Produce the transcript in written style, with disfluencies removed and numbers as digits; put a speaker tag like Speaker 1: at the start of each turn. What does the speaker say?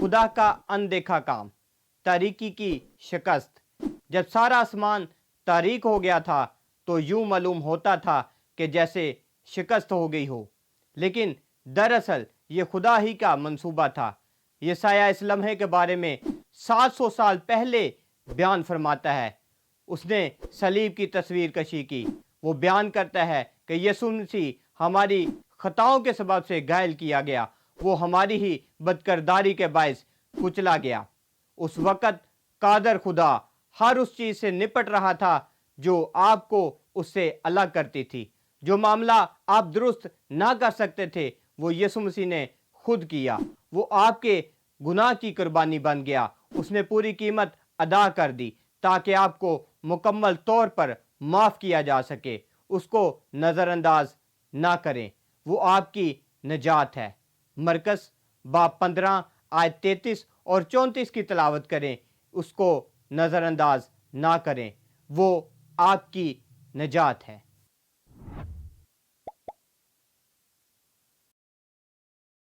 Speaker 1: خدا کا اندیکھا کام، تاریکی کی شکست۔ جب سارا آسمان تاریک ہو گیا تھا تو یوں معلوم ہوتا تھا کہ جیسے شکست ہو گئی ہو، لیکن دراصل یہ خدا ہی کا منصوبہ تھا۔ یسایہ اس لمحے کے بارے میں 700 سال پہلے بیان فرماتا ہے۔ اس نے صلیب کی تصویر کشی کی۔ وہ بیان کرتا ہے کہ یسوع مسیح ہماری خطاؤں کے سبب سے گھائل کیا گیا، وہ ہماری ہی بدکرداری کے باعث کچلا گیا۔ اس وقت قادر خدا ہر اس چیز سے نپٹ رہا تھا جو آپ کو اس سے الگ کرتی تھی۔ جو معاملہ آپ درست نہ کر سکتے تھے وہ یسوع مسیح نے خود کیا۔ وہ آپ کے گناہ کی قربانی بن گیا۔ اس نے پوری قیمت ادا کر دی تاکہ آپ کو مکمل طور پر معاف کیا جا سکے۔ اس کو نظر انداز نہ کریں، وہ آپ کی نجات ہے۔ مرکز باب 15 آیت 33 اور 34 کی تلاوت کریں۔ اس کو نظر انداز نہ کریں، وہ آپ کی نجات ہے۔